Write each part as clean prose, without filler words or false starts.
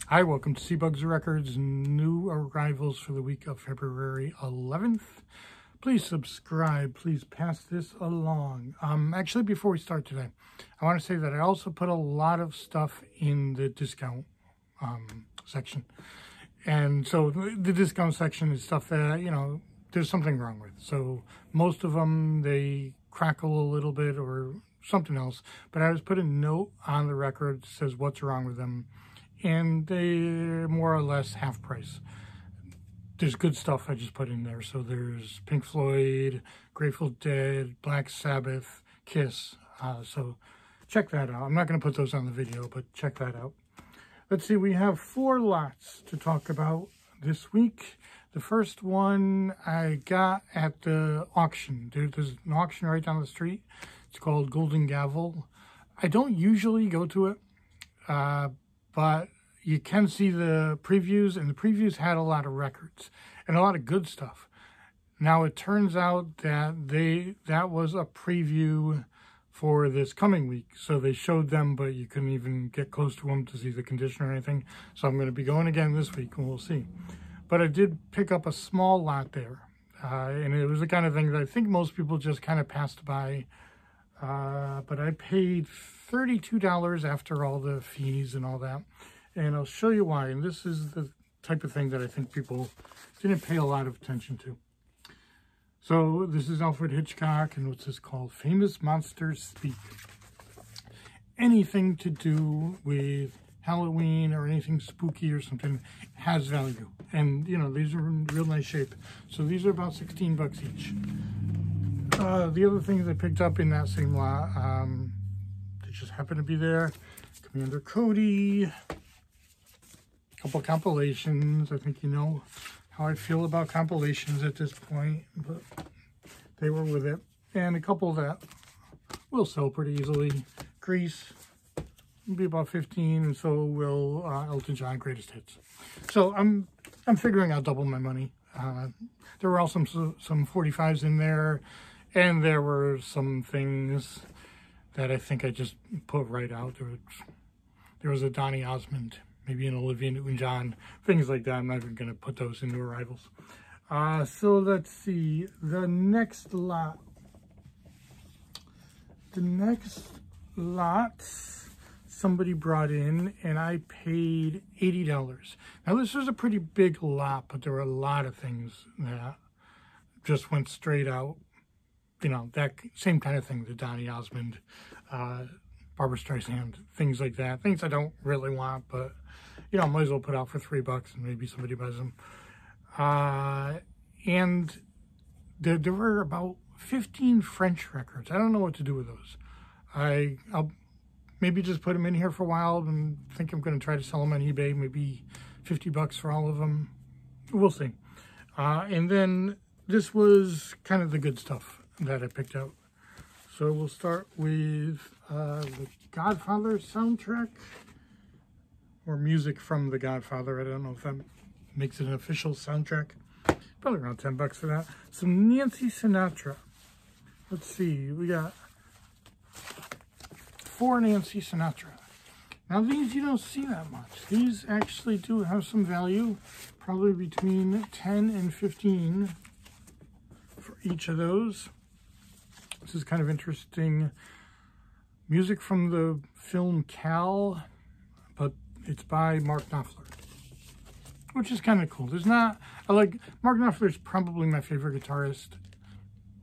Hi, welcome to CBug's Records, new arrivals for the week of February 11th. Please subscribe, please pass this along. Actually, before we start today, I want to say that I also put a lot of stuff in the discount section. And so the discount section is stuff that, you know, there's something wrong with. So most of them, they crackle a little bit or something else. But I just put a note on the record that says what's wrong with them. And they're more or less half price. There's good stuff I just put in there. So there's Pink Floyd, Grateful Dead, Black Sabbath, Kiss. So check that out. I'm not going to put those on the video, but check that out. Let's see, we have 4 lots to talk about this week. The first one I got at the auction. There's an auction right down the street. It's called Golden Gavel. I don't usually go to it. But you can see the previews, and the previews had a lot of records and a lot of good stuff. Now, it turns out that that was a preview for this coming week. So they showed them, but you couldn't even get close to them to see the condition or anything. So I'm going to be going again this week, and we'll see. But I did pick up a small lot there. And it was the kind of thing that I think most people just kind of passed by. But I paid $32 after all the fees and all that, and I'll show you why. And this is the type of thing that I think people didn't pay a lot of attention to. So this is Alfred Hitchcock, and what's this called? Famous Monsters Speak. Anything to do with Halloween or anything spooky or something has value, and you know, these are in real nice shape. So these are about 16 bucks each. The other things I picked up in that same lot, they just happen to be there. Commander Cody, a couple compilations. I think you know how I feel about compilations at this point, but they were with it. And a couple that will sell pretty easily. Grease, will be about 15, and so will Elton John Greatest Hits. So I'm figuring I'll double my money. There were also some 45s in there. And there were some things that I think I just put right out. There was a Donny Osmond, maybe an Olivia Newton-John, things like that. I'm not even going to put those into arrivals. So let's see. The next lot. Somebody brought in, and I paid $80. Now, this was a pretty big lot, but there were a lot of things that just went straight out. You know, that same kind of thing, the Donny Osmond, Barbra Streisand, things like that. Things I don't really want, but, you know, I might as well put out for $3 and maybe somebody buys them. And there were about 15 French records. I don't know what to do with those. I'll maybe just put them in here for a while and think I'm going to try to sell them on eBay, maybe 50 bucks for all of them. We'll see. And then this was kind of the good stuff that I picked out. So we'll start with the Godfather soundtrack, or music from the Godfather. I don't know if that makes it an official soundtrack. Probably around 10 bucks for that. Some Nancy Sinatra. Let's see, we got 4 Nancy Sinatra. Now these you don't see that much. These actually do have some value, probably between 10 and 15 for each of those. This is kind of interesting. Music from the film Cal, but it's by Mark Knopfler, which is kind of cool. There's not, Mark Knopfler is probably my favorite guitarist.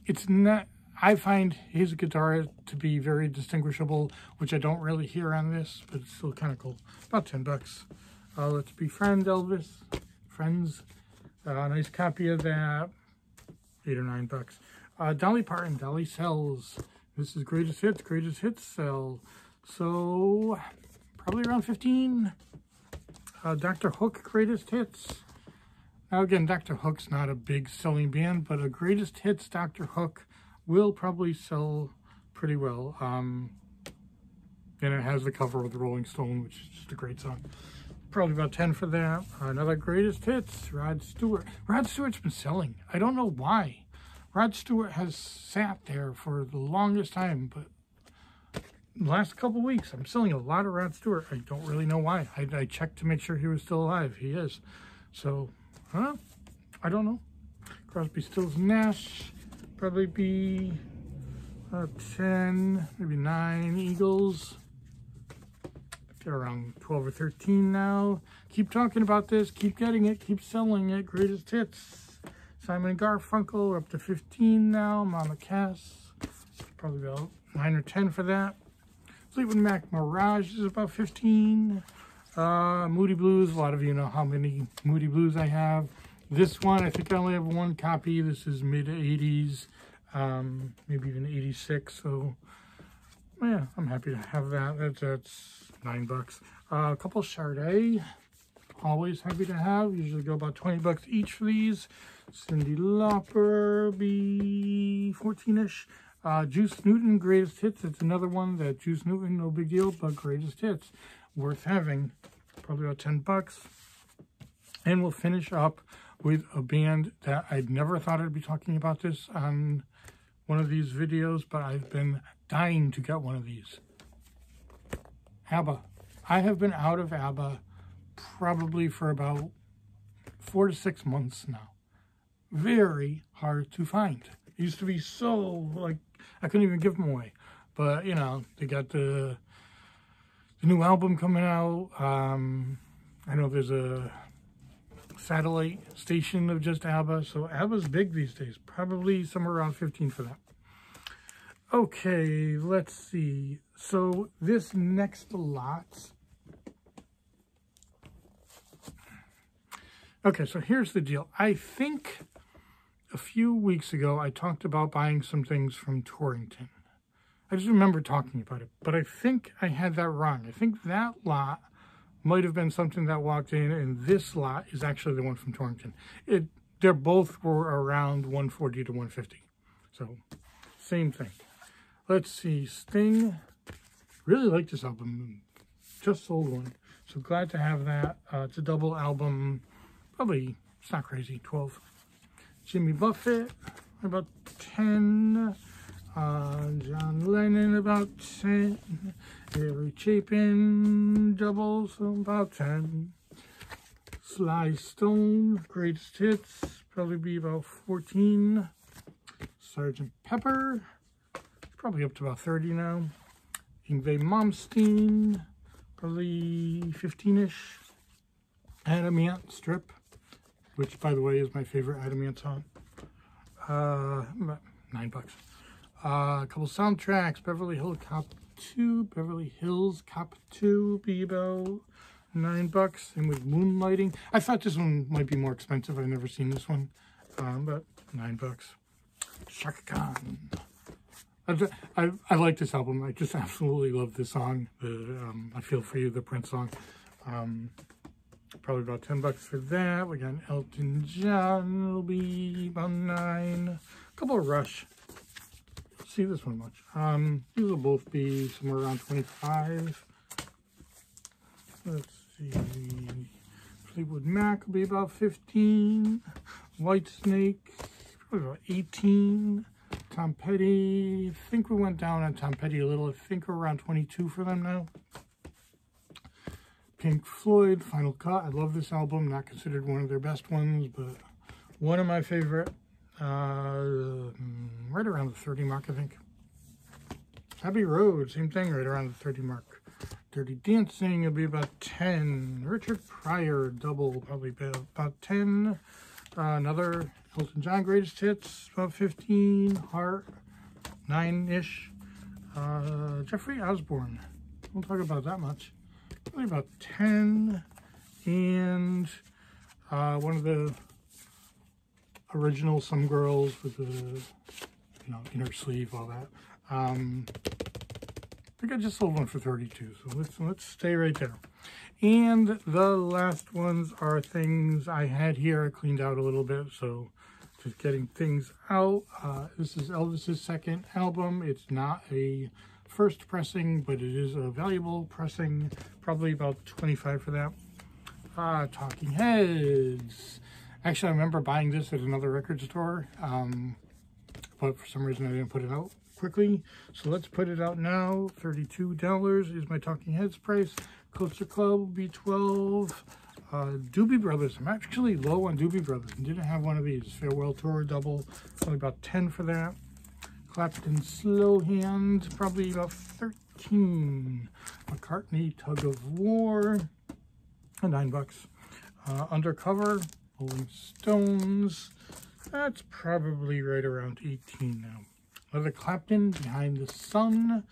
It's not, I find his guitar to be very distinguishable, which I don't really hear on this, but it's still kind of cool. About 10 bucks. Let's Befriend Elvis. Friends. Nice copy of that. 8 or 9 bucks. Dolly Parton, Dolly Sells. This is Greatest Hits sell. So, probably around 15. Dr. Hook, Greatest Hits. Now again, Dr. Hook's not a big selling band, but a Greatest Hits Dr. Hook will probably sell pretty well. And it has the cover of the Rolling Stone, which is just a great song. Probably about 10 for that. Another Greatest Hits, Rod Stewart. Rod Stewart's been selling. I don't know why. Rod Stewart has sat there for the longest time, but last couple weeks, I'm selling a lot of Rod Stewart. I don't really know why. I checked to make sure he was still alive. He is. So, I don't know. Crosby, Stills, Nash, probably be 10, maybe 9 Eagles. They're around 12 or 13 now. Keep talking about this. Keep getting it. Keep selling it. Greatest hits. Simon & Garfunkel, we're up to 15 now. Mama Cass, probably about 9 or 10 for that. Fleetwood Mac Mirage is about 15. Moody Blues, a lot of you know how many Moody Blues I have. This one, I think I only have one copy. This is mid-80s, maybe even 86. So, yeah, I'm happy to have that. That's $9. A couple Sade, always happy to have. Usually go about 20 bucks each for these. Cyndi Lauper, be 14-ish. Juice Newton, Greatest Hits. It's another one that Juice Newton, no big deal, but Greatest Hits, worth having. Probably about 10 bucks. And we'll finish up with a band that I'd never thought I'd be talking about this on one of these videos, but I've been dying to get one of these. ABBA. I have been out of ABBA probably for about 4 to 6 months now. Very hard to find. It used to be so, like, I couldn't even give them away. But, you know, they got the new album coming out. I know there's a satellite station of just ABBA. So ABBA's big these days. Probably somewhere around 15 for that. Okay, let's see. So this next lot. Okay, so here's the deal. I think a few weeks ago I talked about buying some things from Torrington. I just remember talking about it, but I think I had that wrong. I think that lot might have been something that walked in, and this lot is actually the one from Torrington. They're both were around 140 to 150. So, same thing. Let's see, Sting. Really like this album. Just sold one. So glad to have that. It's a double album. Probably, it's not crazy, 12. Jimmy Buffett, about 10. John Lennon, about 10. Harry Chapin, double, so about 10. Sly Stone, Greatest Hits, probably be about 14. Sgt. Pepper, probably up to about 30 now. Yngwie Malmsteen, probably 15-ish. Adamant Strip, which, by the way, is my favorite Adamant song. About $9. A couple soundtracks, Beverly Hills Cop 2, be about $9. And with Moonlighting, I thought this one might be more expensive. I've never seen this one, but $9. Chaka Khan. I like this album. I just absolutely love this song. I Feel For You, the Prince song. Probably about $10 for that. We got Elton John. It'll be about 9. A couple of Rush. See this one much. These will both be somewhere around 25. Let's see. Fleetwood Mac will be about 15. Whitesnake, probably about 18. Tom Petty, I think we went down on Tom Petty a little. I think we're around 22 for them now. Pink Floyd, Final Cut. I love this album. Not considered one of their best ones, but one of my favorite. Right around the 30 mark, I think. Abbey Road, same thing, right around the 30 mark. Dirty Dancing, it'll be about 10. Richard Pryor, double, probably about 10. Another Elton John Greatest Hits, about 15. Heart, 9-ish. Jeffrey Osborne, won't talk about that much. Probably about 10. And one of the original Some Girls with the, inner sleeve, all that. I think I just sold one for 32, so let's stay right there. And the last ones are things I had here. I cleaned out a little bit, so just getting things out. This is Elvis's second album. It's not a first pressing, but it is a valuable pressing. Probably about 25 for that. Talking Heads. Actually, I remember buying this at another record store, but for some reason I didn't put it out. quickly. So let's put it out now. $32 is my Talking Heads price. Coaster Club B12. Doobie Brothers. I'm actually low on Doobie Brothers. I didn't have one of these. Farewell Tour double. Only about 10 for that. Clapton Slow Hand. Probably about 13. McCartney Tug of War. $9. Undercover. Rolling Stones. That's probably right around 18 now. Leather Clapton, Behind the Sun,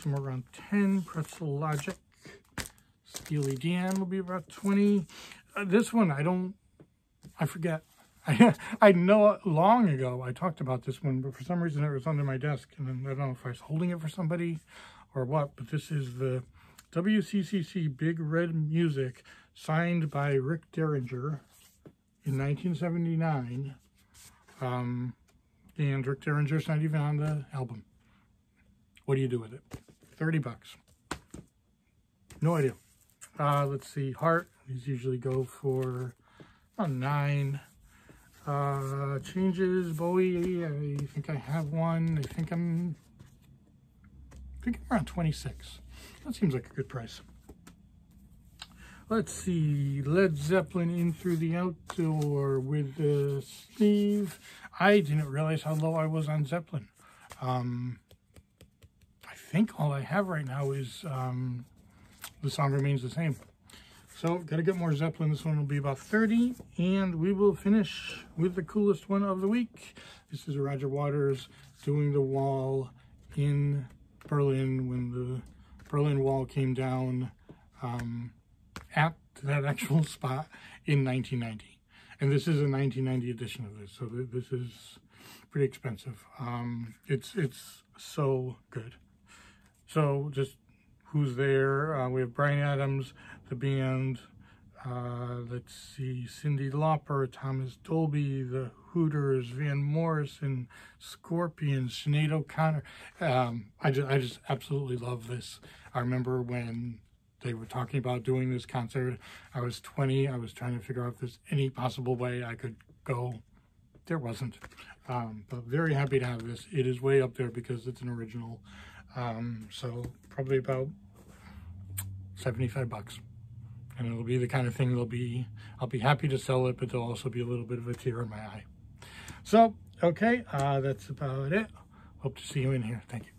somewhere around 10. Pretzel Logic, Steely Dan will be about 20. This one, I forget. I know long ago I talked about this one, but for some reason it was under my desk, and I don't know if I was holding it for somebody or what, but this is the WCCC Big Red Music, signed by Rick Derringer in 1979. And Rick Derringer's not even on the album. What do you do with it? $30. No idea. Let's see. Heart. These usually go for about 9. Changes. Bowie. I think I have one. I think I'm around 26. That seems like a good price. Let's see, Led Zeppelin, In Through the Outdoor with the sleeve. I didn't realize how low I was on Zeppelin. I think all I have right now is The Song Remains the Same. So, gotta get more Zeppelin. This one will be about 30. And we will finish with the coolest one of the week. This is Roger Waters doing The Wall in Berlin when the Berlin Wall came down. At that actual spot in 1990, and this is a 1990 edition of this, so this is pretty expensive. It's so good. So just who's there? We have Bryan Adams, the band. Let's see, Cyndi Lauper, Thomas Dolby, the Hooters, Van Morrison, Scorpions, Sinead O'Connor. I just absolutely love this. I remember when they were talking about doing this concert. I was 20. I was trying to figure out if there's any possible way I could go. There wasn't. But very happy to have this. It is way up there because it's an original. So probably about $75. And it'll be the kind of thing I'll be happy to sell it, but there'll also be a little bit of a tear in my eye. So, okay, that's about it. Hope to see you in here. Thank you.